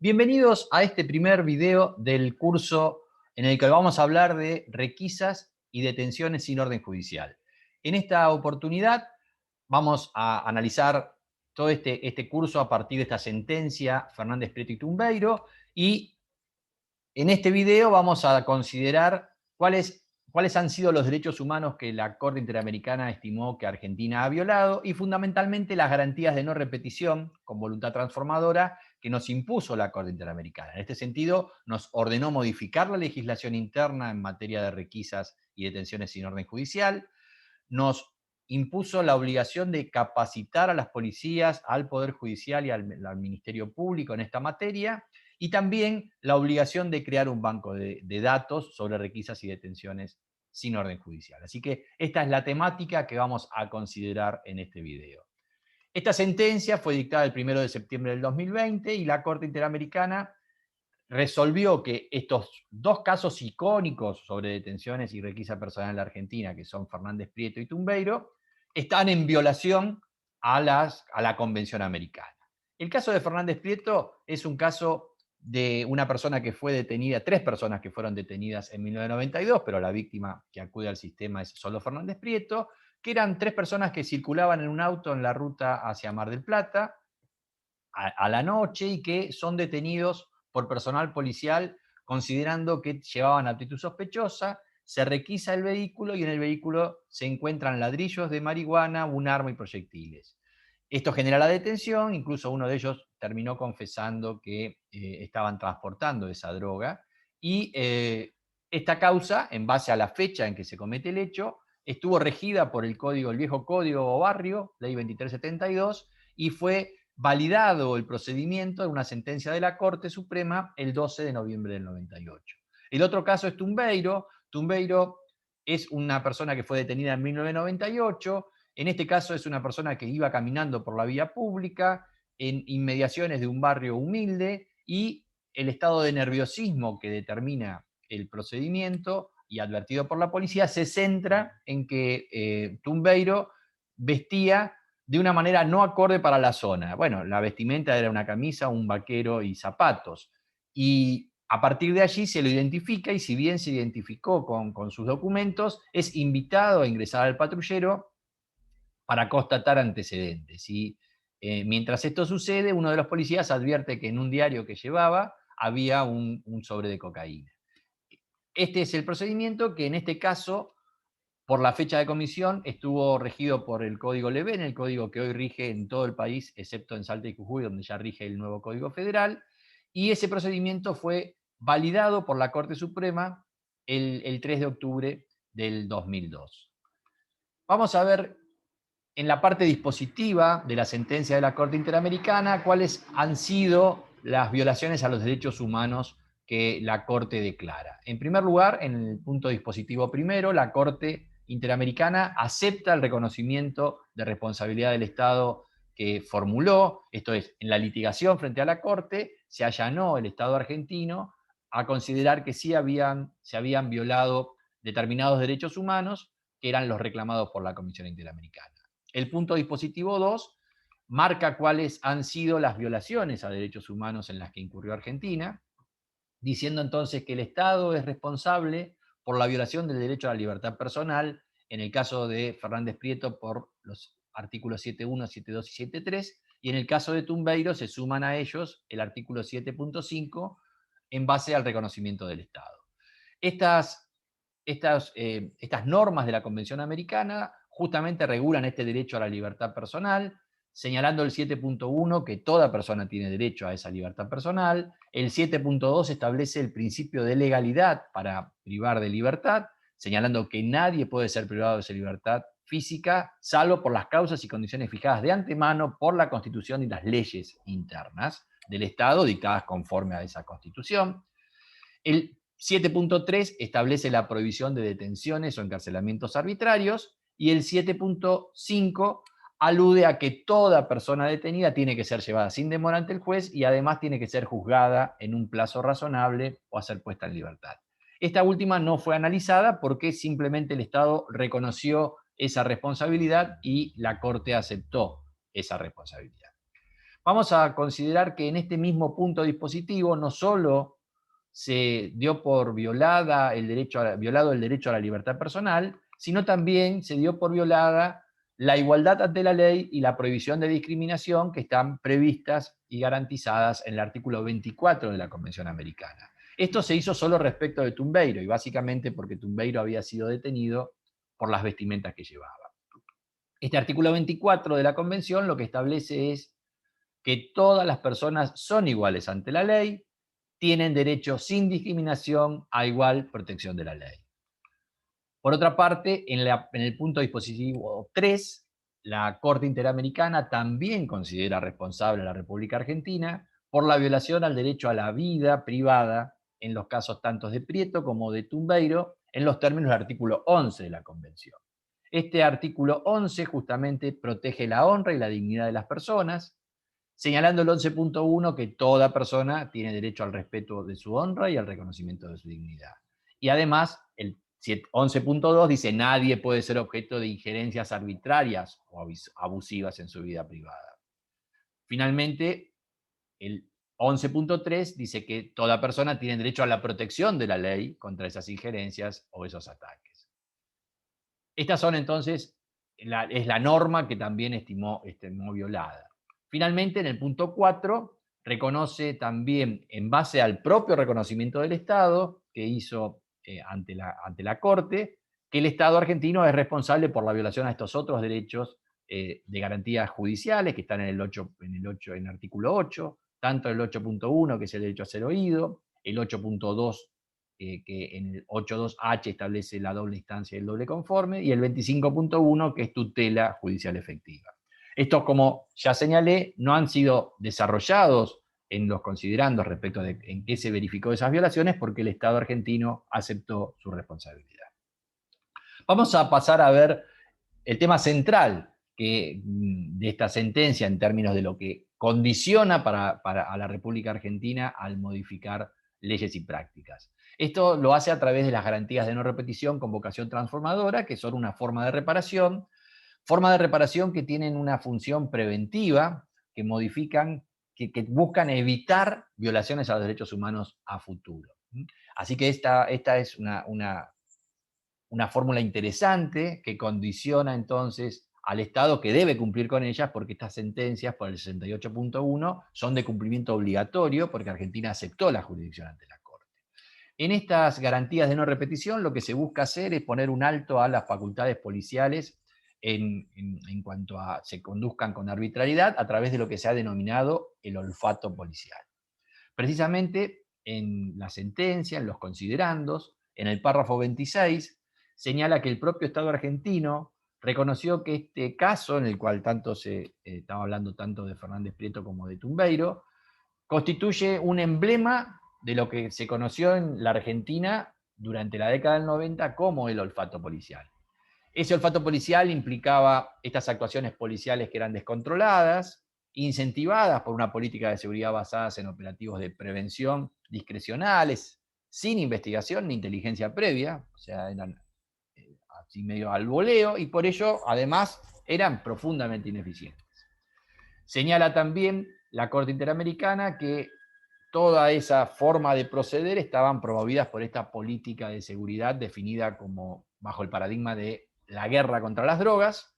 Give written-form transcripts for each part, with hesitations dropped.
Bienvenidos a este primer video del curso en el que vamos a hablar de requisas y detenciones sin orden judicial. En esta oportunidad vamos a analizar todo este curso a partir de esta sentencia Fernández Prieto y Tumbeiro, y en este video vamos a considerar cuáles han sido los derechos humanos que la Corte Interamericana estimó que Argentina ha violado y fundamentalmente las garantías de no repetición con voluntad transformadora que nos impuso la Corte Interamericana. En este sentido, nos ordenó modificar la legislación interna en materia de requisas y detenciones sin orden judicial, nos impuso la obligación de capacitar a las policías, al Poder Judicial y al Ministerio Público en esta materia, y también la obligación de crear un banco de datos sobre requisas y detenciones sin orden judicial. Así que esta es la temática que vamos a considerar en este video. Esta sentencia fue dictada el 1 de septiembre del 2020 y la Corte Interamericana resolvió que estos dos casos icónicos sobre detenciones y requisa personal en la Argentina, que son Fernández Prieto y Tumbeiro, están en violación a la Convención Americana. El caso de Fernández Prieto es un caso de una persona que fue detenida, tres personas que fueron detenidas en 1992, pero la víctima que acude al sistema es solo Fernández Prieto, que eran tres personas que circulaban en un auto en la ruta hacia Mar del Plata a la noche y que son detenidos por personal policial considerando que llevaban actitud sospechosa. Se requisa el vehículo y en el vehículo se encuentran ladrillos de marihuana, un arma y proyectiles. Esto genera la detención, incluso uno de ellos terminó confesando que estaban transportando esa droga, y esta causa, en base a la fecha en que se comete el hecho, estuvo regida por el viejo Código Barrio, Ley 2372, y fue validado el procedimiento en una sentencia de la Corte Suprema el 12 de noviembre del 98. El otro caso es Tumbeiro. Tumbeiro es una persona que fue detenida en 1998. En este caso es una persona que iba caminando por la vía pública en inmediaciones de un barrio humilde, y el estado de nerviosismo que determina el procedimiento y advertido por la policía se centra en que Tumbeiro vestía de una manera no acorde para la zona. Bueno, la vestimenta era una camisa, un vaquero y zapatos. Y a partir de allí se lo identifica, y si bien se identificó con sus documentos, es invitado a ingresar al patrullero para constatar antecedentes. Y mientras esto sucede, uno de los policías advierte que en un diario que llevaba había un sobre de cocaína. Este es el procedimiento que en este caso, por la fecha de comisión, estuvo regido por el Código Leven, el código que hoy rige en todo el país, excepto en Salta y Jujuy, donde ya rige el nuevo Código Federal, y ese procedimiento fue validado por la Corte Suprema el 3 de octubre del 2002. Vamos a ver en la parte dispositiva de la sentencia de la Corte Interamericana cuáles han sido las violaciones a los derechos humanos que la Corte declara. En primer lugar, en el punto dispositivo primero, la Corte Interamericana acepta el reconocimiento de responsabilidad del Estado que formuló, esto es, en la litigación frente a la Corte, se allanó el Estado argentino a considerar que sí se habían violado determinados derechos humanos que eran los reclamados por la Comisión Interamericana. El punto dispositivo 2 marca cuáles han sido las violaciones a derechos humanos en las que incurrió Argentina, diciendo entonces que el Estado es responsable por la violación del derecho a la libertad personal, en el caso de Fernández Prieto por los artículos 7.1, 7.2 y 7.3, y en el caso de Tumbeiro se suman a ellos el artículo 7.5 en base al reconocimiento del Estado. Estas normas de la Convención Americana justamente regulan este derecho a la libertad personal, señalando el 7.1 que toda persona tiene derecho a esa libertad personal. El 7.2 establece el principio de legalidad para privar de libertad, señalando que nadie puede ser privado de esa libertad física, salvo por las causas y condiciones fijadas de antemano por la Constitución y las leyes internas del Estado, dictadas conforme a esa Constitución. El 7.3 establece la prohibición de detenciones o encarcelamientos arbitrarios, y el 7.5 alude a que toda persona detenida tiene que ser llevada sin demora ante el juez y además tiene que ser juzgada en un plazo razonable o a ser puesta en libertad. Esta última no fue analizada porque simplemente el Estado reconoció esa responsabilidad y la Corte aceptó esa responsabilidad. Vamos a considerar que en este mismo punto dispositivo no solo se dio por violado el derecho a la libertad personal, sino también se dio por violada la igualdad ante la ley y la prohibición de discriminación que están previstas y garantizadas en el artículo 24 de la Convención Americana. Esto se hizo solo respecto de Tumbeiro, y básicamente porque Tumbeiro había sido detenido por las vestimentas que llevaba. Este artículo 24 de la Convención lo que establece es que todas las personas son iguales ante la ley, tienen derecho sin discriminación a igual protección de la ley. Por otra parte, en el punto dispositivo 3, la Corte Interamericana también considera responsable a la República Argentina por la violación al derecho a la vida privada en los casos tanto de Prieto como de Tumbeiro, en los términos del artículo 11 de la Convención. Este artículo 11 justamente protege la honra y la dignidad de las personas, señalando el 11.1 que toda persona tiene derecho al respeto de su honra y al reconocimiento de su dignidad. Y además, el 11.2 dice: nadie puede ser objeto de injerencias arbitrarias o abusivas en su vida privada. Finalmente, el 11.3 dice que toda persona tiene derecho a la protección de la ley contra esas injerencias o esos ataques. Estas son entonces, es la norma que también estimó violada. Finalmente, en el punto 4, reconoce también, en base al propio reconocimiento del Estado que hizo ante la Corte, que el Estado argentino es responsable por la violación a estos otros derechos de garantías judiciales que están en el artículo 8, tanto el 8.1, que es el derecho a ser oído, el 8.2, que en el 8.2H establece la doble instancia y el doble conforme, y el 25.1, que es tutela judicial efectiva. Estos, como ya señalé, no han sido desarrollados en los considerandos respecto de en qué se verificó esas violaciones, porque el Estado argentino aceptó su responsabilidad. Vamos a pasar a ver el tema central de esta sentencia en términos de lo que condiciona a la República Argentina al modificar leyes y prácticas. Esto lo hace a través de las garantías de no repetición con vocación transformadora, que son una forma de reparación que tienen una función preventiva, que modifican, que buscan evitar violaciones a los derechos humanos a futuro. Así que esta es una fórmula interesante que condiciona entonces al Estado, que debe cumplir con ellas, porque estas sentencias por el 68.1 son de cumplimiento obligatorio, porque Argentina aceptó la jurisdicción ante la Corte. En estas garantías de no repetición, lo que se busca hacer es poner un alto a las facultades policiales en cuanto a se conduzcan con arbitrariedad a través de lo que se ha denominado el olfato policial. Precisamente en la sentencia, en los considerandos, en el párrafo 26, señala que el propio Estado argentino reconoció que este caso, en el cual tanto se estaba hablando tanto de Fernández Prieto como de Tumbeiro, constituye un emblema de lo que se conoció en la Argentina durante la década del 90 como el olfato policial. Ese olfato policial implicaba estas actuaciones policiales que eran descontroladas, incentivadas por una política de seguridad basadas en operativos de prevención discrecionales, sin investigación ni inteligencia previa, o sea, eran así medio al voleo, y por ello, además, eran profundamente ineficientes. Señala también la Corte Interamericana que toda esa forma de proceder estaban promovidas por esta política de seguridad definida como bajo el paradigma de la guerra contra las drogas,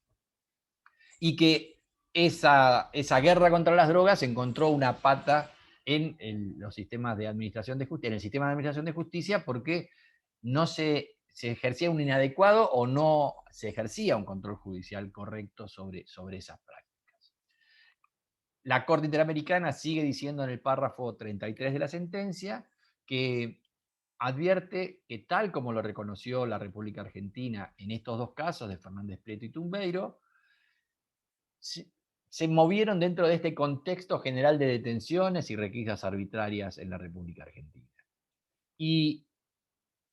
y que esa guerra contra las drogas encontró una pata en los sistemas de administración de justicia, en el sistema de administración de justicia, porque no se ejercía un inadecuado o no se ejercía un control judicial correcto sobre esas prácticas. La Corte Interamericana sigue diciendo en el párrafo 33 de la sentencia que advierte que, tal como lo reconoció la República Argentina en estos dos casos de Fernández Prieto y Tumbeiro, se movieron dentro de este contexto general de detenciones y requisas arbitrarias en la República Argentina. Y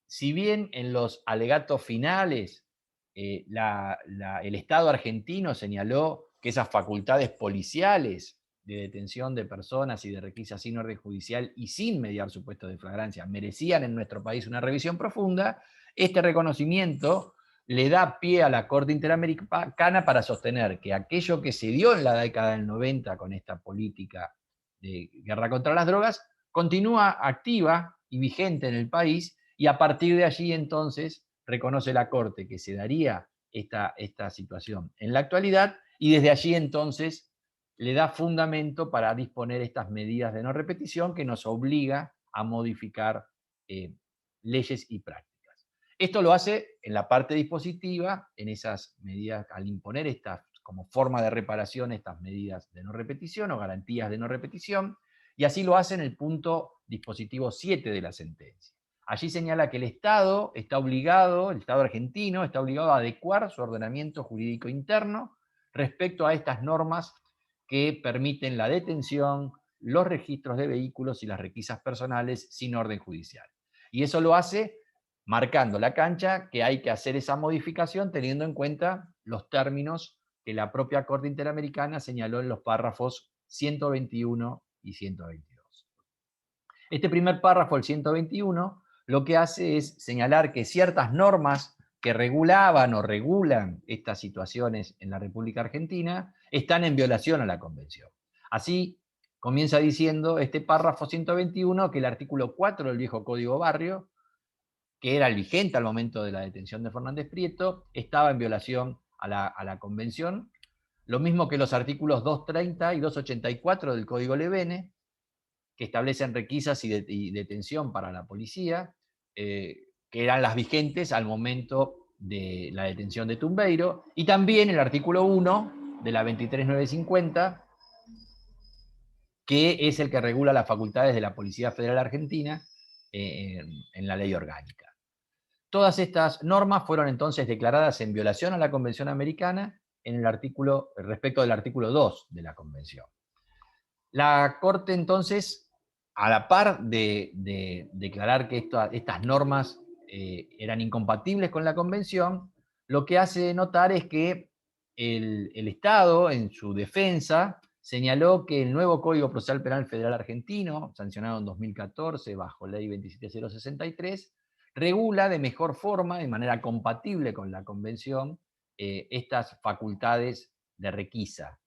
si bien en los alegatos finales el Estado argentino señaló que esas facultades policiales de detención de personas y de requisas sin orden judicial y sin mediar supuestos de flagrancia merecían en nuestro país una revisión profunda, este reconocimiento le da pie a la Corte Interamericana para sostener que aquello que se dio en la década del 90 con esta política de guerra contra las drogas continúa activa y vigente en el país, y a partir de allí entonces reconoce la Corte que se daría esta situación en la actualidad, y desde allí entonces le da fundamento para disponer estas medidas de no repetición que nos obliga a modificar leyes y prácticas. Esto lo hace en la parte dispositiva, en esas medidas, al imponer estas, como forma de reparación, estas medidas de no repetición o garantías de no repetición, y así lo hace en el punto dispositivo 7 de la sentencia. Allí señala que el Estado está obligado, el Estado argentino está obligado a adecuar su ordenamiento jurídico interno respecto a estas normas que permiten la detención, los registros de vehículos y las requisas personales sin orden judicial. Y eso lo hace marcando la cancha que hay que hacer esa modificación teniendo en cuenta los términos que la propia Corte Interamericana señaló en los párrafos 121 y 122. Este primer párrafo, el 121, lo que hace es señalar que ciertas normas que regulaban o regulan estas situaciones en la República Argentina están en violación a la Convención. Así, comienza diciendo este párrafo 121 que el artículo 4 del viejo Código Barrio, que era el vigente al momento de la detención de Fernández Prieto, estaba en violación a la Convención, lo mismo que los artículos 230 y 284 del Código Levene, que establecen requisas y detención para la policía, que eran las vigentes al momento de la detención de Tumbeiro, y también el artículo 1 de la 23950, que es el que regula las facultades de la Policía Federal Argentina en la ley orgánica. Todas estas normas fueron entonces declaradas en violación a la Convención Americana respecto del artículo 2 de la Convención. La Corte entonces, a la par de declarar que estas normas eran incompatibles con la Convención, lo que hace notar es que el Estado, en su defensa, señaló que el nuevo Código Procesal Penal Federal Argentino, sancionado en 2014 bajo Ley 27063, regula de mejor forma, de manera compatible con la Convención, estas facultades de requisa.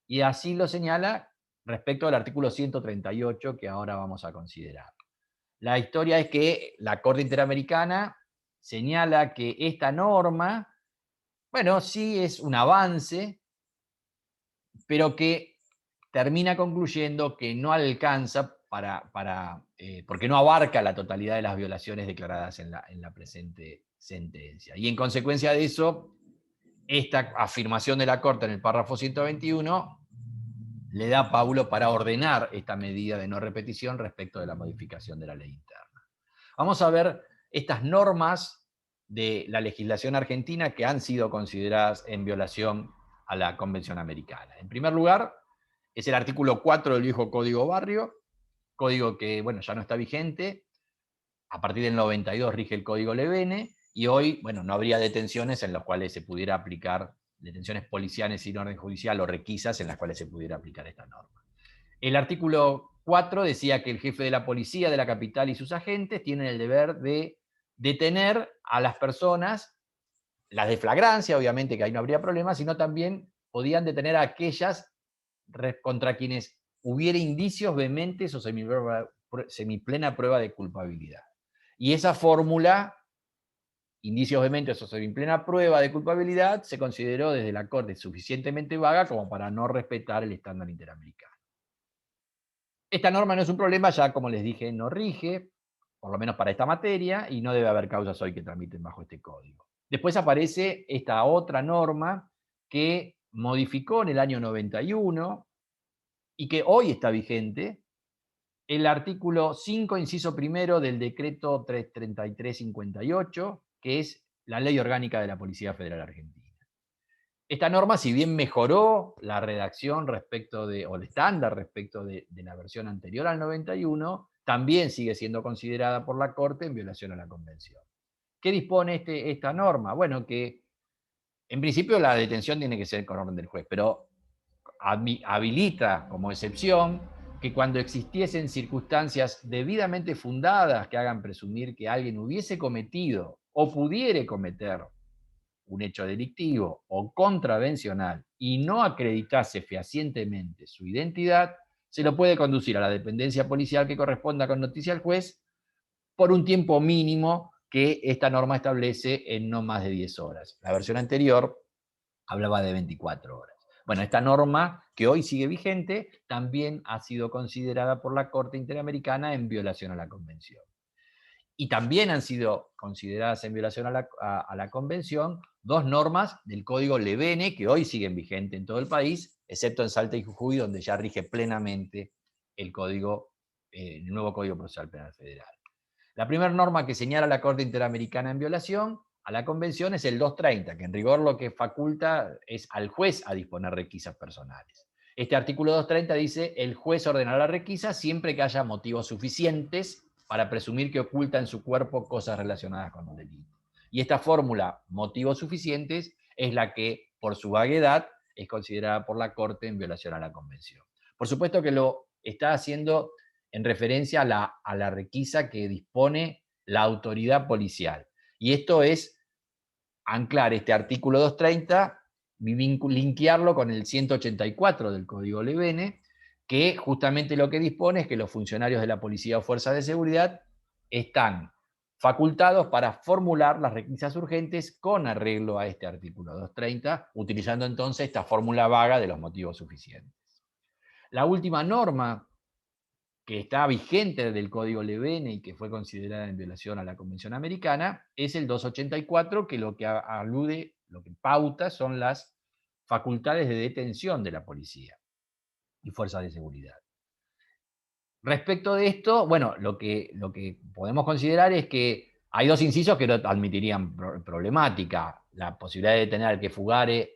Y así lo señala respecto al artículo 138 que ahora vamos a considerar. La historia es que la Corte Interamericana señala que esta norma, bueno, sí es un avance, pero que termina concluyendo que no alcanza porque no abarca la totalidad de las violaciones declaradas en la presente sentencia. Y en consecuencia de eso, esta afirmación de la Corte en el párrafo 121 le da Paulo para ordenar esta medida de no repetición respecto de la modificación de la ley interna. Vamos a ver estas normas de la legislación argentina que han sido consideradas en violación a la Convención Americana. En primer lugar, es el artículo 4 del viejo Código Barrio, código que, bueno, ya no está vigente. A partir del 92 rige el Código Levene, y hoy, bueno, no habría detenciones en las cuales se pudiera aplicar, detenciones policiales sin orden judicial o requisas en las cuales se pudiera aplicar esta norma. El artículo 4 decía que el jefe de la policía de la capital y sus agentes tienen el deber de detener a las personas, las de flagrancia, obviamente que ahí no habría problema, sino también podían detener a aquellas contra quienes hubiera indicios vehementes o semiplena prueba de culpabilidad. Y esa fórmula, indicios vehementes o semiplena prueba de culpabilidad, se consideró desde la Corte suficientemente vaga como para no respetar el estándar interamericano. Esta norma no es un problema, ya como les dije, no rige, por lo menos para esta materia, y no debe haber causas hoy que tramiten bajo este código. Después aparece esta otra norma que modificó en el año 91 y que hoy está vigente, el artículo 5, inciso primero del decreto 33358, que es la ley orgánica de la Policía Federal Argentina. Esta norma, si bien mejoró la redacción o el estándar respecto de la versión anterior al 91, también sigue siendo considerada por la Corte en violación a la Convención. ¿Qué dispone esta norma? Bueno, que en principio la detención tiene que ser con orden del juez, pero habilita como excepción que cuando existiesen circunstancias debidamente fundadas que hagan presumir que alguien hubiese cometido o pudiere cometer un hecho delictivo o contravencional y no acreditase fehacientemente su identidad, se lo puede conducir a la dependencia policial que corresponda con noticia al juez por un tiempo mínimo que esta norma establece en no más de 10 horas. La versión anterior hablaba de 24 horas. Bueno, esta norma, que hoy sigue vigente, también ha sido considerada por la Corte Interamericana en violación a la Convención. Y también han sido consideradas en violación a la Convención dos normas del Código Levene, que hoy siguen vigentes en todo el país, excepto en Salta y Jujuy, donde ya rige plenamente el nuevo Código Procesal Penal Federal. La primera norma que señala la Corte Interamericana en violación a la Convención es el 230, que en rigor lo que faculta es al juez a disponer requisas personales. Este artículo 230 dice: el juez ordenará la requisa siempre que haya motivos suficientes para presumir que oculta en su cuerpo cosas relacionadas con un delito. Y esta fórmula, motivos suficientes, es la que, por su vaguedad, es considerada por la Corte en violación a la Convención. Por supuesto que lo está haciendo en referencia a la requisa que dispone la autoridad policial. Y esto es anclar este artículo 230, linkearlo con el 184 del Código Levene, que justamente lo que dispone es que los funcionarios de la policía o fuerzas de seguridad están facultados para formular las requisas urgentes con arreglo a este artículo 230, utilizando entonces esta fórmula vaga de los motivos suficientes. La última norma que está vigente del Código Levene y que fue considerada en violación a la Convención Americana, es el 284, que lo que alude, lo que pauta son las facultades de detención de la policía y fuerzas de seguridad. Respecto de esto, bueno, lo que podemos considerar es que hay dos incisos que no admitirían problemática. La posibilidad de detener al que fugare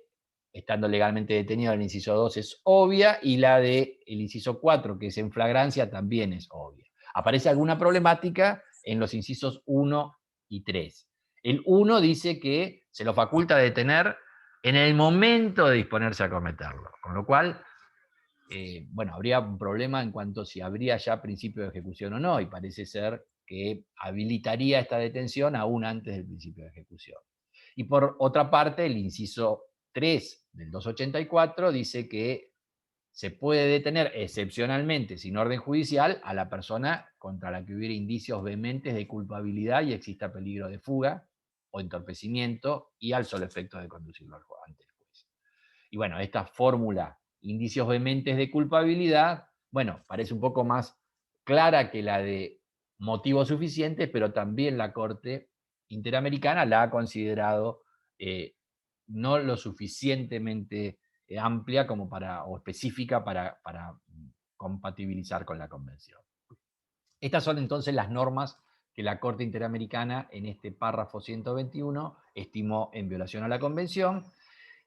estando legalmente detenido, el inciso 2 es obvia, y la del inciso 4, que es en flagrancia, también es obvia. Aparece alguna problemática en los incisos 1 y 3. El 1 dice que se lo faculta detener en el momento de disponerse a cometerlo, con lo cual, bueno, habría un problema en cuanto a si habría ya principio de ejecución o no, y parece ser que habilitaría esta detención aún antes del principio de ejecución. Y por otra parte, el inciso 3 del 284 dice que se puede detener excepcionalmente, sin orden judicial, a la persona contra la que hubiera indicios vehementes de culpabilidad y exista peligro de fuga o entorpecimiento, y al solo efecto de conducirlo ante el juez. Y bueno, esta fórmula, indicios vehementes de culpabilidad, bueno, parece un poco más clara que la de motivos suficientes, pero también la Corte Interamericana la ha considerado no lo suficientemente amplia como o específica para compatibilizar con la Convención. Estas son entonces las normas que la Corte Interamericana en este párrafo 121 estimó en violación a la Convención,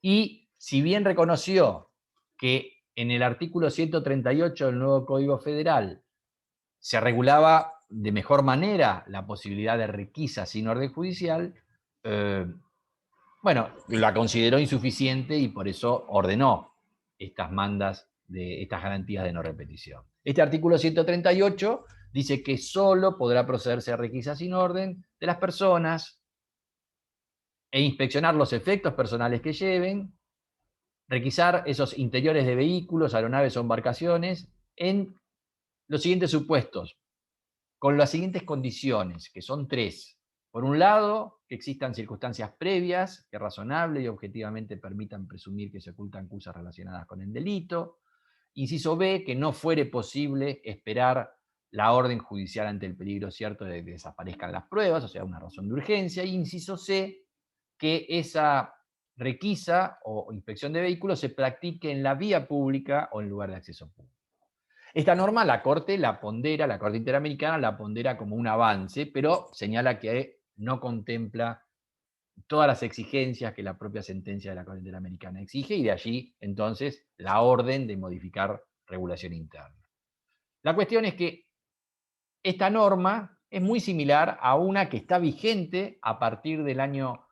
y si bien reconoció que en el artículo 138 del nuevo Código Federal se regulaba de mejor manera la posibilidad de requisa sin orden judicial, bueno, la consideró insuficiente y por eso ordenó estas estas garantías de no repetición. Este artículo 138 dice que solo podrá procederse a requisa sin orden de las personas e inspeccionar los efectos personales que lleven, requisar esos interiores de vehículos, aeronaves o embarcaciones en los siguientes supuestos, con las siguientes condiciones, que son tres. Por un lado, que existan circunstancias previas que razonable y objetivamente permitan presumir que se ocultan cosas relacionadas con el delito. Inciso B, que no fuere posible esperar la orden judicial ante el peligro cierto de que desaparezcan las pruebas, o sea, una razón de urgencia. Y inciso C, que esa requisa o inspección de vehículos se practique en la vía pública o en lugar de acceso público. Esta norma la Corte Interamericana la pondera como un avance, pero señala que no contempla todas las exigencias que la propia sentencia de la Corte Interamericana exige, y de allí entonces la orden de modificar regulación interna. La cuestión es que esta norma es muy similar a una que está vigente a partir del año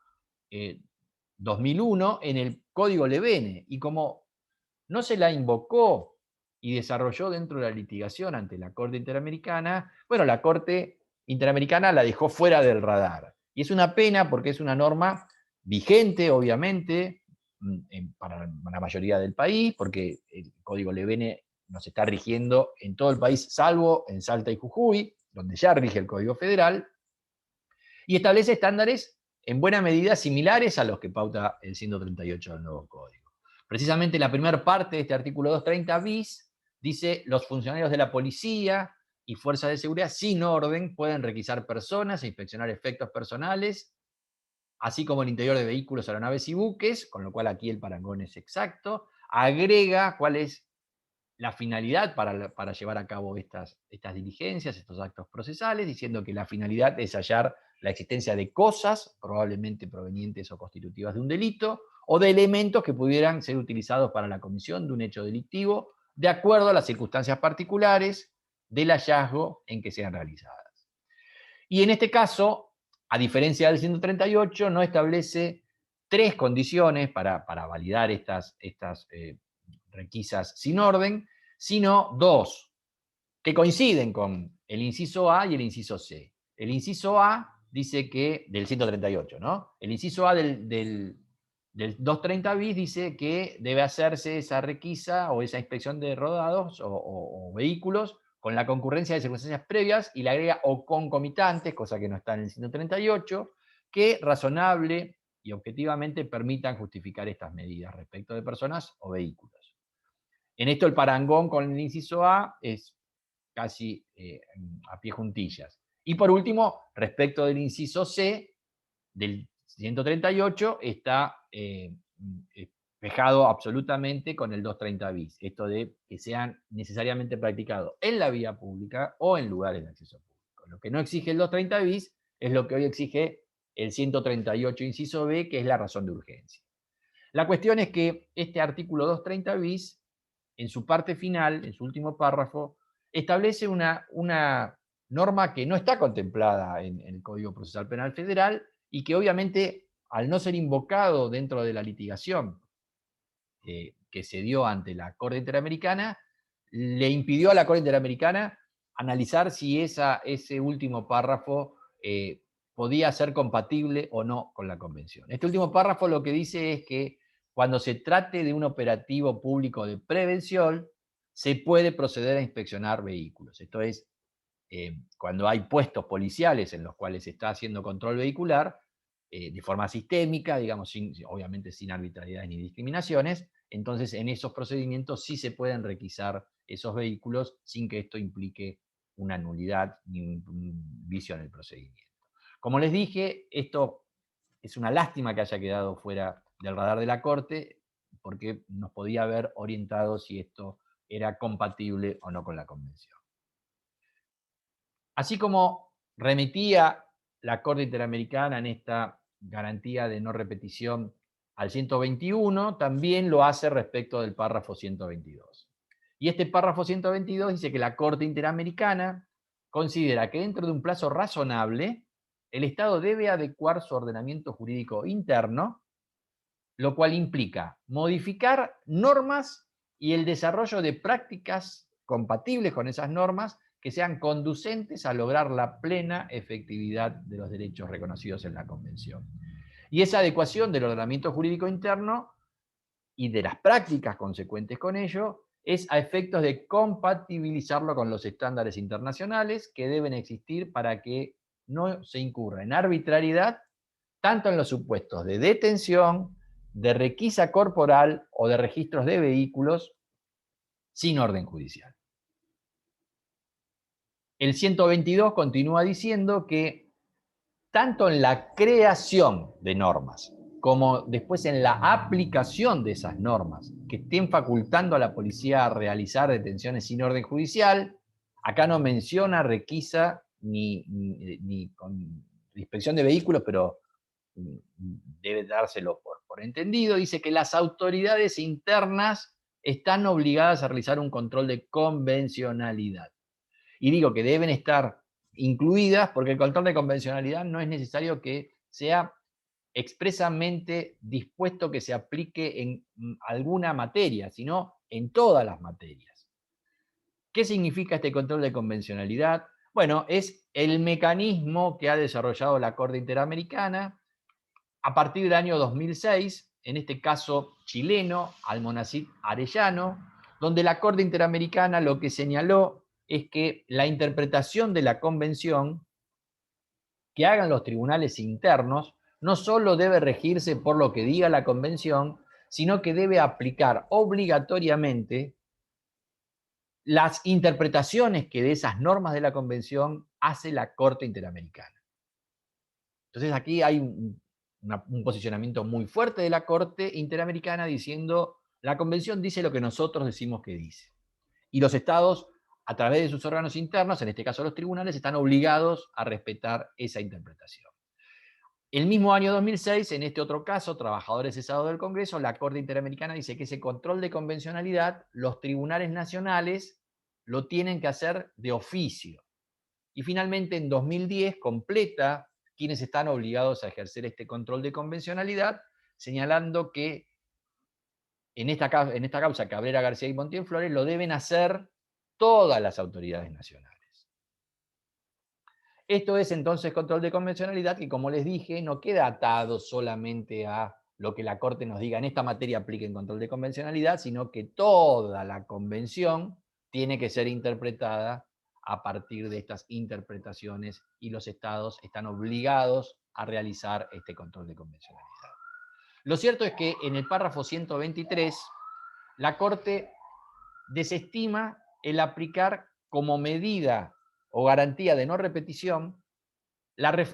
2001 en el Código Levene, y como no se la invocó y desarrolló dentro de la litigación ante la Corte Interamericana, bueno, la Corte Interamericana la dejó fuera del radar. Y es una pena porque es una norma vigente, obviamente, para la mayoría del país, porque el Código Levene nos está rigiendo en todo el país, salvo en Salta y Jujuy, donde ya rige el Código Federal, y establece estándares en buena medida similares a los que pauta el 138 del nuevo Código. Precisamente la primera parte de este artículo 230 bis dice: los funcionarios de la policía y fuerzas de seguridad sin orden pueden requisar personas e inspeccionar efectos personales, así como el interior de vehículos, aeronaves y buques, con lo cual aquí el parangón es exacto. Agrega cuál es la finalidad para llevar a cabo estas diligencias, estos actos procesales, diciendo que la finalidad es hallar la existencia de cosas, probablemente provenientes o constitutivas de un delito, o de elementos que pudieran ser utilizados para la comisión de un hecho delictivo, de acuerdo a las circunstancias particulares del hallazgo en que sean realizadas. Y en este caso, a diferencia del 138, no establece tres condiciones para validar estas requisas sin orden, sino dos, que coinciden con el inciso A y el inciso C. El inciso A dice que, del 138, ¿no? El inciso A del 230 bis dice que debe hacerse esa requisa o esa inspección de rodados o vehículos con la concurrencia de circunstancias previas, y le agrega o concomitantes, cosa que no está en el 138, que razonable y objetivamente permitan justificar estas medidas respecto de personas o vehículos. En esto el parangón con el inciso A es casi a pie juntillas. Y por último, respecto del inciso C del 138, está fijado absolutamente con el 230 bis. Esto de que sean necesariamente practicados en la vía pública o en lugares de acceso público. Lo que no exige el 230 bis es lo que hoy exige el 138 inciso B, que es la razón de urgencia. La cuestión es que este artículo 230 bis, en su parte final, en su último párrafo, establece una norma que no está contemplada en el Código Procesal Penal Federal y que obviamente, al no ser invocado dentro de la litigación que se dio ante la Corte Interamericana, le impidió a la Corte Interamericana analizar si ese último párrafo podía ser compatible o no con la Convención. Este último párrafo lo que dice es que cuando se trate de un operativo público de prevención, se puede proceder a inspeccionar vehículos. Esto es, cuando hay puestos policiales en los cuales se está haciendo control vehicular, de forma sistémica, digamos, obviamente sin arbitrariedades ni discriminaciones, entonces en esos procedimientos sí se pueden requisar esos vehículos sin que esto implique una nulidad ni un vicio en el procedimiento. Como les dije, esto es una lástima que haya quedado fuera del radar de la Corte, porque nos podía haber orientado si esto era compatible o no con la Convención. Así como remitía la Corte Interamericana en esta garantía de no repetición al 121, también lo hace respecto del párrafo 122. Y este párrafo 122 dice que la Corte Interamericana considera que dentro de un plazo razonable, el Estado debe adecuar su ordenamiento jurídico interno, lo cual implica modificar normas y el desarrollo de prácticas compatibles con esas normas que sean conducentes a lograr la plena efectividad de los derechos reconocidos en la Convención. Y esa adecuación del ordenamiento jurídico interno y de las prácticas consecuentes con ello es a efectos de compatibilizarlo con los estándares internacionales que deben existir para que no se incurra en arbitrariedad, tanto en los supuestos de detención, de requisa corporal o de registros de vehículos sin orden judicial. El 122 continúa diciendo que tanto en la creación de normas como después en la aplicación de esas normas que estén facultando a la policía a realizar detenciones sin orden judicial, acá no menciona requisa ni con inspección de vehículos, pero debe dárselo por entendido, dice que las autoridades internas están obligadas a realizar un control de convencionalidad. Y digo que deben estar incluidas porque el control de convencionalidad no es necesario que sea expresamente dispuesto que se aplique en alguna materia, sino en todas las materias. ¿Qué significa este control de convencionalidad? Bueno, es el mecanismo que ha desarrollado la Corte Interamericana a partir del año 2006, en este caso chileno, Almonacid Arellano, donde la Corte Interamericana lo que señaló es que la interpretación de la Convención que hagan los tribunales internos no solo debe regirse por lo que diga la Convención, sino que debe aplicar obligatoriamente las interpretaciones que de esas normas de la Convención hace la Corte Interamericana. Entonces aquí hay un posicionamiento muy fuerte de la Corte Interamericana diciendo, la Convención dice lo que nosotros decimos que dice. Y los estados, a través de sus órganos internos, en este caso los tribunales, están obligados a respetar esa interpretación. El mismo año 2006, en este otro caso, trabajadores cesados del Congreso, la Corte Interamericana dice que ese control de convencionalidad, los tribunales nacionales lo tienen que hacer de oficio. Y finalmente, en 2010, completa quienes están obligados a ejercer este control de convencionalidad, señalando que en esta causa Cabrera, García y Montiel Flores lo deben hacer todas las autoridades nacionales. Esto es entonces control de convencionalidad que, como les dije, no queda atado solamente a lo que la Corte nos diga en esta materia aplique en control de convencionalidad, sino que toda la convención tiene que ser interpretada a partir de estas interpretaciones y los estados están obligados a realizar este control de convencionalidad. Lo cierto es que en el párrafo 123, la Corte desestima el aplicar como medida o garantía de no repetición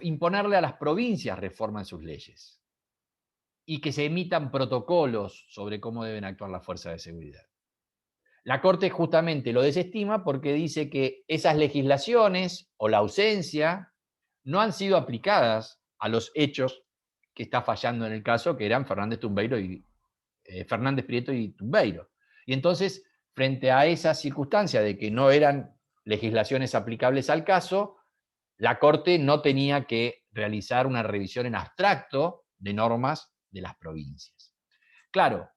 imponerle a las provincias reforma en sus leyes y que se emitan protocolos sobre cómo deben actuar las fuerzas de seguridad. La Corte justamente lo desestima porque dice que esas legislaciones o la ausencia no han sido aplicadas a los hechos que está fallando en el caso, que eran Fernández Prieto y Tumbeiro. Y entonces, frente a esa circunstancia de que no eran legislaciones aplicables al caso, la Corte no tenía que realizar una revisión en abstracto de normas de las provincias. Claro,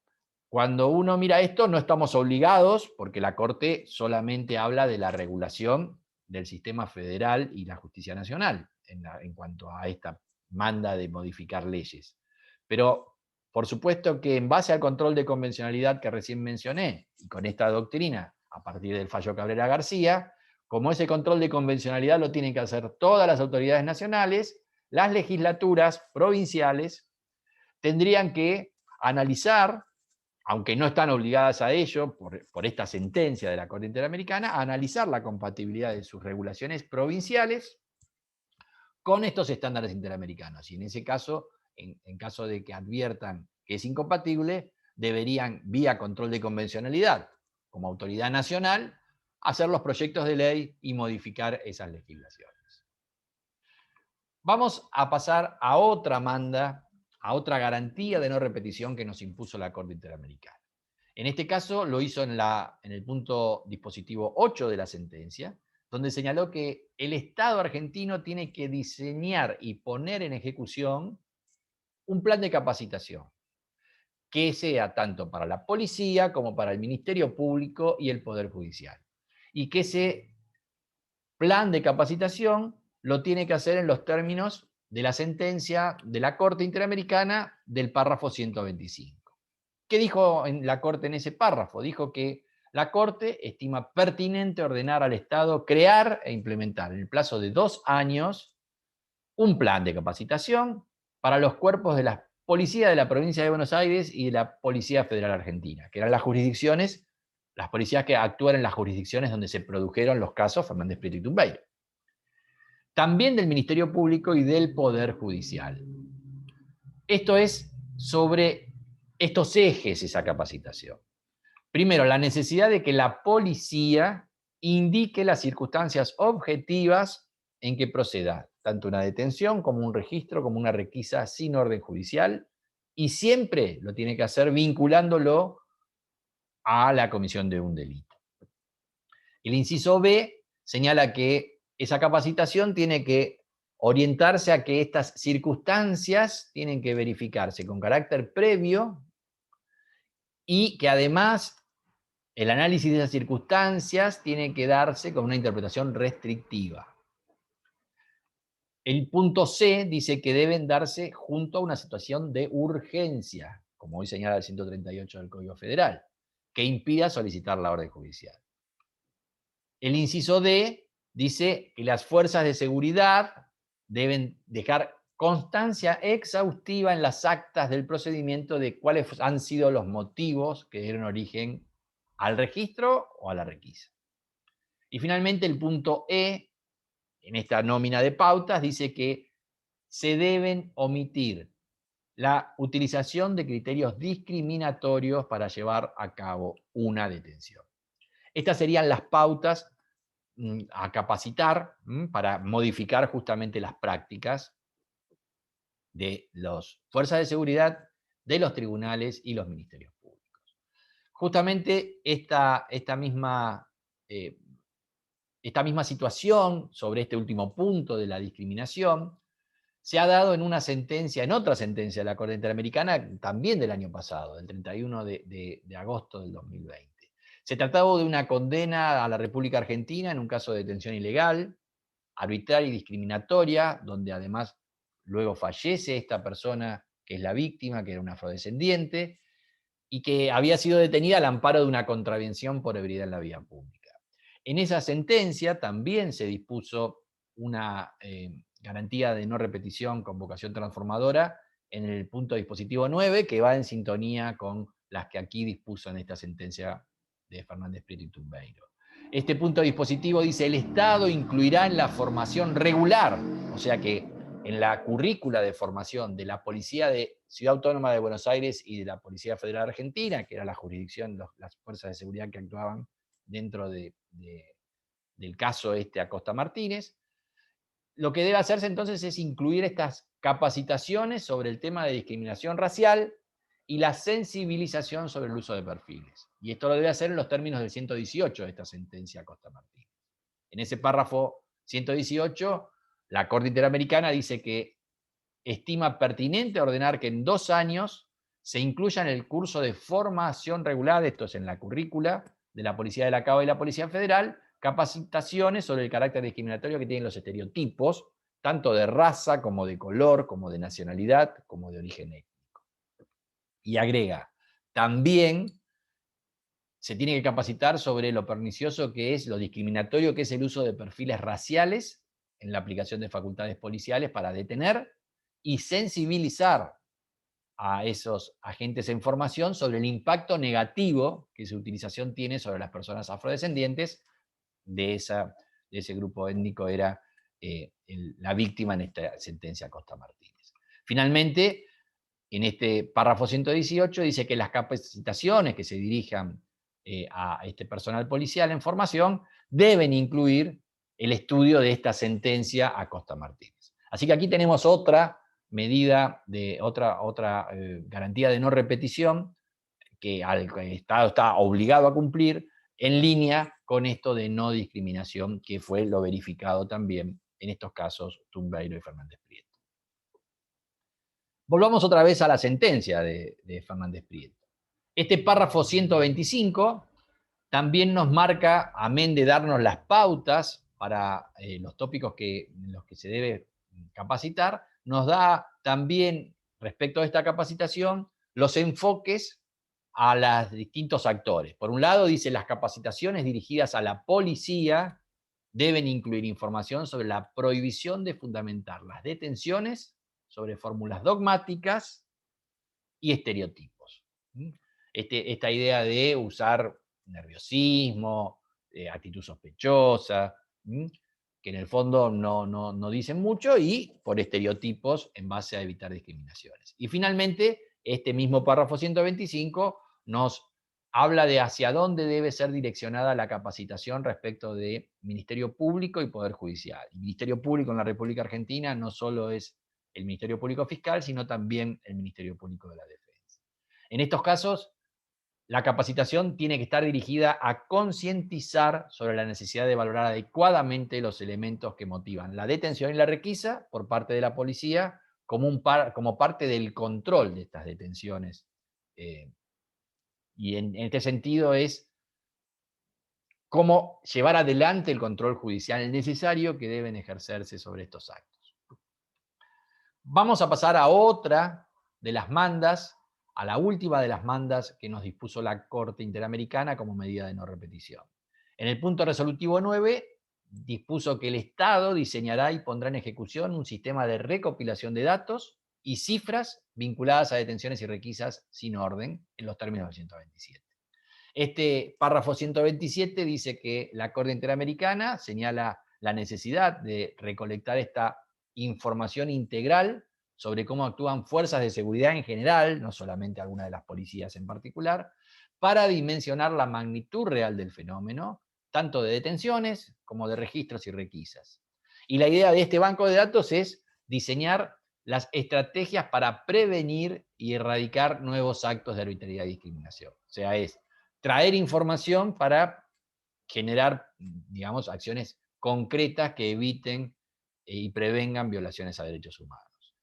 cuando uno mira esto, no estamos obligados, porque la Corte solamente habla de la regulación del sistema federal y la justicia nacional, en cuanto a esta manda de modificar leyes. Pero, por supuesto que en base al control de convencionalidad que recién mencioné, y con esta doctrina, a partir del fallo Cabrera García, como ese control de convencionalidad lo tienen que hacer todas las autoridades nacionales, las legislaturas provinciales tendrían que analizar, aunque no están obligadas a ello por esta sentencia de la Corte Interamericana, a analizar la compatibilidad de sus regulaciones provinciales con estos estándares interamericanos. Y en ese caso, en caso de que adviertan que es incompatible, deberían, vía control de convencionalidad, como autoridad nacional, hacer los proyectos de ley y modificar esas legislaciones. Vamos a pasar a otra manda, a otra garantía de no repetición que nos impuso la Corte Interamericana. En este caso lo hizo en el punto dispositivo 8 de la sentencia, donde señaló que el Estado argentino tiene que diseñar y poner en ejecución un plan de capacitación que sea tanto para la policía como para el Ministerio Público y el Poder Judicial. Y que ese plan de capacitación lo tiene que hacer en los términos de la sentencia de la Corte Interamericana del párrafo 125. ¿Qué dijo la Corte en ese párrafo? Dijo que la Corte estima pertinente ordenar al Estado crear e implementar en el plazo de 2 años un plan de capacitación para los cuerpos de la Policía de la Provincia de Buenos Aires y de la Policía Federal Argentina, que eran las jurisdicciones, las policías que actúan en las jurisdicciones donde se produjeron los casos Fernández Prieto y Tumbeiro. También del Ministerio Público y del Poder Judicial. Esto es sobre estos ejes, esa capacitación. Primero, la necesidad de que la policía indique las circunstancias objetivas en que proceda, tanto una detención como un registro, como una requisa sin orden judicial, y siempre lo tiene que hacer vinculándolo a la comisión de un delito. El inciso B señala que esa capacitación tiene que orientarse a que estas circunstancias tienen que verificarse con carácter previo y que además el análisis de esas circunstancias tiene que darse con una interpretación restrictiva. El punto C dice que deben darse junto a una situación de urgencia, como hoy señala el 138 del Código Federal, que impida solicitar la orden judicial. El inciso D dice que las fuerzas de seguridad deben dejar constancia exhaustiva en las actas del procedimiento de cuáles han sido los motivos que dieron origen al registro o a la requisa. Y finalmente el punto E, en esta nómina de pautas, dice que se deben omitir la utilización de criterios discriminatorios para llevar a cabo una detención. Estas serían las pautas a capacitar para modificar justamente las prácticas de las fuerzas de seguridad, de los tribunales y los ministerios públicos. Justamente eh, esta misma situación sobre este último punto de la discriminación se ha dado en una sentencia, en otra sentencia de la Corte Interamericana, también del año pasado, del 31 de agosto del 2020. Se trataba de una condena a la República Argentina en un caso de detención ilegal, arbitraria y discriminatoria, donde además luego fallece esta persona que es la víctima, que era un afrodescendiente, y que había sido detenida al amparo de una contravención por ebriedad en la vía pública. En esa sentencia también se dispuso una garantía de no repetición con vocación transformadora en el punto dispositivo 9, que va en sintonía con las que aquí dispuso en esta sentencia de Fernández Prieto y Tumbeiro. Este punto dispositivo dice: el Estado incluirá en la formación regular, o sea que en la currícula de formación de la Policía de Ciudad Autónoma de Buenos Aires y de la Policía Federal Argentina, que era la jurisdicción, las fuerzas de seguridad que actuaban dentro del caso Acosta Martínez, lo que debe hacerse entonces es incluir estas capacitaciones sobre el tema de discriminación racial y la sensibilización sobre el uso de perfiles. Y esto lo debe hacer en los términos del 118 de esta sentencia Acosta Martínez. En ese párrafo 118, la Corte Interamericana dice que estima pertinente ordenar que en 2 años se incluya en el curso de formación regular, esto es en la currícula de la Policía de la Cabo y la Policía Federal, capacitaciones sobre el carácter discriminatorio que tienen los estereotipos, tanto de raza como de color, como de nacionalidad, como de origen étnico. Y agrega, también se tiene que capacitar sobre lo pernicioso que es, lo discriminatorio que es el uso de perfiles raciales en la aplicación de facultades policiales para detener y sensibilizar a esos agentes en formación sobre el impacto negativo que su utilización tiene sobre las personas afrodescendientes de ese grupo étnico era la víctima en esta sentencia Acosta Martínez. Finalmente, en este párrafo 118 dice que las capacitaciones que se dirijan a este personal policial en formación deben incluir el estudio de esta sentencia Acosta Martínez. Así que aquí tenemos otra medida, otra garantía de no repetición que el Estado está obligado a cumplir en línea con esto de no discriminación, que fue lo verificado también en estos casos Tumbeiro y Fernández Prieto. Volvamos otra vez a la sentencia de Fernández Prieto. Este párrafo 125 también nos marca, amén de darnos las pautas para los tópicos en los que se debe capacitar, nos da también, respecto a esta capacitación, los enfoques a los distintos actores. Por un lado, dice: las capacitaciones dirigidas a la policía deben incluir información sobre la prohibición de fundamentar las detenciones sobre fórmulas dogmáticas y estereotipos. Esta idea de usar nerviosismo, actitud sospechosa, que en el fondo no dicen mucho, y por estereotipos en base a evitar discriminaciones. Y finalmente, este mismo párrafo 125 nos habla de hacia dónde debe ser direccionada la capacitación respecto de Ministerio Público y Poder Judicial. El Ministerio Público en la República Argentina no solo es el Ministerio Público Fiscal, sino también el Ministerio Público de la Defensa. En estos casos, la capacitación tiene que estar dirigida a concientizar sobre la necesidad de valorar adecuadamente los elementos que motivan la detención y la requisa por parte de la policía como parte del control de estas detenciones. Y en este sentido es cómo llevar adelante el control judicial necesario que deben ejercerse sobre estos actos. Vamos a pasar a otra de las mandas, a la última de las mandas que nos dispuso la Corte Interamericana como medida de no repetición. En el punto resolutivo 9, dispuso que el Estado diseñará y pondrá en ejecución un sistema de recopilación de datos y cifras vinculadas a detenciones y requisas sin orden en los términos del 127. Este párrafo 127 dice que la Corte Interamericana señala la necesidad de recolectar esta información integral sobre cómo actúan fuerzas de seguridad en general, no solamente algunas de las policías en particular, para dimensionar la magnitud real del fenómeno, tanto de detenciones como de registros y requisas. Y la idea de este banco de datos es diseñar las estrategias para prevenir y erradicar nuevos actos de arbitrariedad y discriminación. O sea, es traer información para generar, digamos, acciones concretas que eviten y prevengan violaciones a derechos humanos.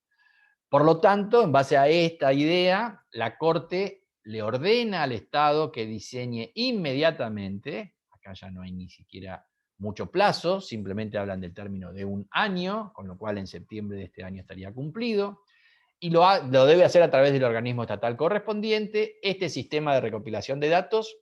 Por lo tanto, en base a esta idea, la Corte le ordena al Estado que diseñe inmediatamente, acá ya no hay ni siquiera mucho plazo, simplemente hablan del término de un año, con lo cual en septiembre de este año estaría cumplido, y lo debe hacer a través del organismo estatal correspondiente, este sistema de recopilación de datos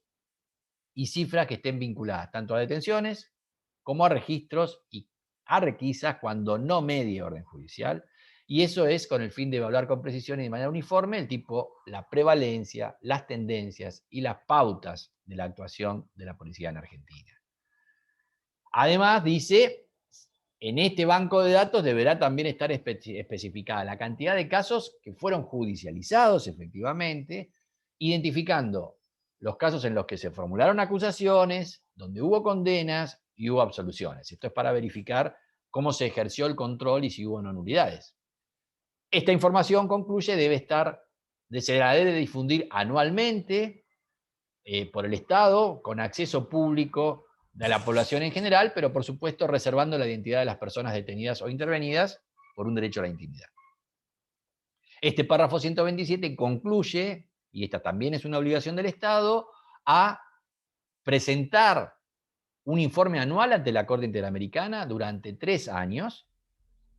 y cifras que estén vinculadas tanto a detenciones como a registros y a requisas cuando no medie orden judicial. Y eso es con el fin de evaluar con precisión y de manera uniforme el tipo, la prevalencia, las tendencias y las pautas de la actuación de la policía en Argentina. Además, dice, en este banco de datos deberá también estar especificada la cantidad de casos que fueron judicializados efectivamente, identificando los casos en los que se formularon acusaciones, donde hubo condenas y hubo absoluciones. Esto es para verificar cómo se ejerció el control y si hubo no nulidades. Esta información, concluye, se debe difundir anualmente por el Estado, con acceso público de la población en general, pero por supuesto reservando la identidad de las personas detenidas o intervenidas por un derecho a la intimidad. Este párrafo 127 concluye, y esta también es una obligación del Estado, a presentar un informe anual ante la Corte Interamericana durante 3 años,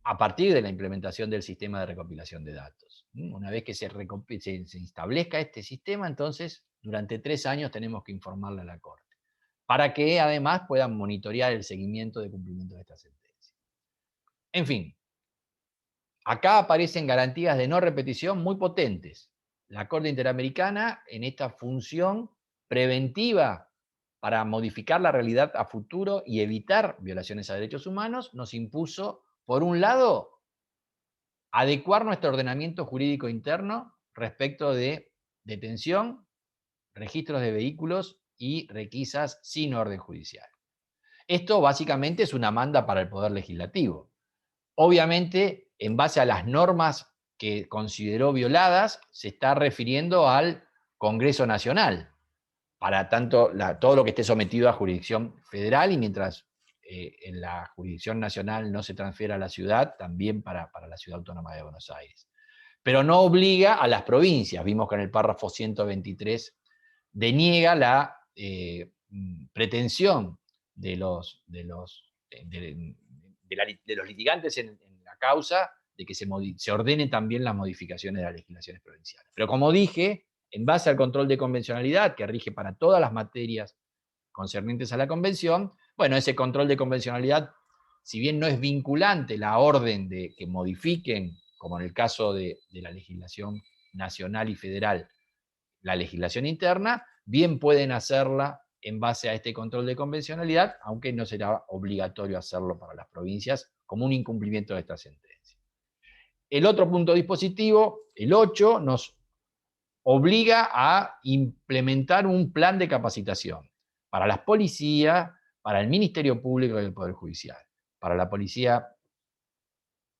a partir de la implementación del sistema de recopilación de datos. Una vez que se establezca este sistema, entonces, durante 3 años tenemos que informarle a la Corte, para que además puedan monitorear el seguimiento de cumplimiento de esta sentencia. En fin, acá aparecen garantías de no repetición muy potentes. La Corte Interamericana, en esta función preventiva para modificar la realidad a futuro y evitar violaciones a derechos humanos, nos impuso, por un lado, adecuar nuestro ordenamiento jurídico interno respecto de detención, registros de vehículos y requisas sin orden judicial. Esto básicamente es una manda para el Poder Legislativo. Obviamente, en base a las normas que consideró violadas, se está refiriendo al Congreso Nacional, para tanto todo lo que esté sometido a jurisdicción federal y mientras en la jurisdicción nacional no se transfiera a la ciudad, también para la Ciudad Autónoma de Buenos Aires. Pero no obliga a las provincias. Vimos que en el párrafo 123 deniega la pretensión de los litigantes en la causa de que se ordenen también las modificaciones de las legislaciones provinciales. Pero como dije, en base al control de convencionalidad que rige para todas las materias concernientes a la convención, bueno, ese control de convencionalidad, si bien no es vinculante la orden de que modifiquen, como en el caso de la legislación nacional y federal, la legislación interna, bien pueden hacerla en base a este control de convencionalidad, aunque no será obligatorio hacerlo para las provincias como un incumplimiento de esta sentencia. El otro punto dispositivo, el 8, nos obliga a implementar un plan de capacitación para las policías, para el Ministerio Público y el Poder Judicial, para la Policía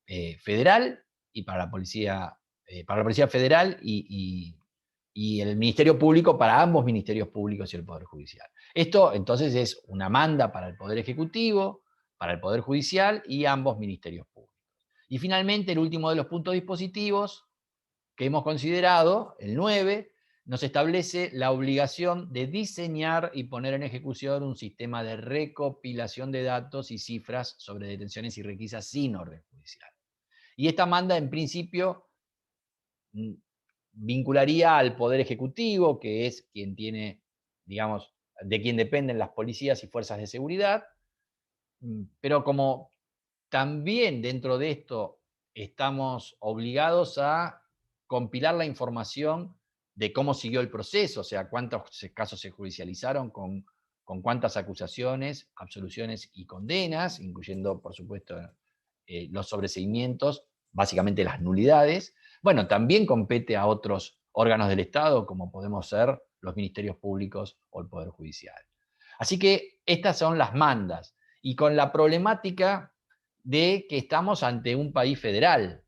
Federal y para la Policía Federal y el Ministerio Público, para ambos ministerios públicos y el Poder Judicial. Esto entonces es una manda para el Poder Ejecutivo, para el Poder Judicial y ambos ministerios públicos. Y finalmente, el último de los puntos dispositivos que hemos considerado, el 9, nos establece la obligación de diseñar y poner en ejecución un sistema de recopilación de datos y cifras sobre detenciones y requisas sin orden judicial. Y esta manda, en principio, vincularía al Poder Ejecutivo, que es quien tiene, digamos, de quien dependen las policías y fuerzas de seguridad, pero como también dentro de esto estamos obligados a compilar la información de cómo siguió el proceso, o sea, cuántos casos se judicializaron, con cuántas acusaciones, absoluciones y condenas, incluyendo, por supuesto, los sobreseimientos, básicamente las nulidades. Bueno, también compete a otros órganos del Estado, como podemos ser los ministerios públicos o el Poder Judicial. Así que estas son las mandas. Y con la problemática de que estamos ante un país federal.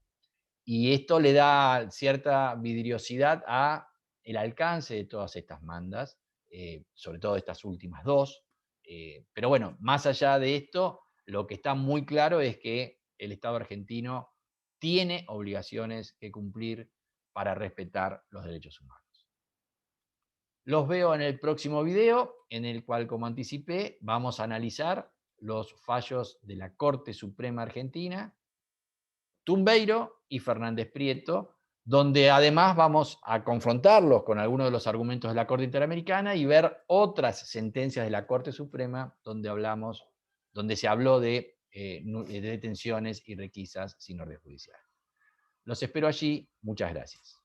Y esto le da cierta vidriosidad a el alcance de todas estas mandas, sobre todo estas últimas dos. Pero bueno, más allá de esto, lo que está muy claro es que el Estado argentino tiene obligaciones que cumplir para respetar los derechos humanos. Los veo en el próximo video, en el cual, como anticipé, vamos a analizar los fallos de la Corte Suprema Argentina, Tumbeiro y Fernández Prieto, donde además vamos a confrontarlos con algunos de los argumentos de la Corte Interamericana y ver otras sentencias de la Corte Suprema donde se habló de detenciones y requisas sin orden judicial. Los espero allí. Muchas gracias.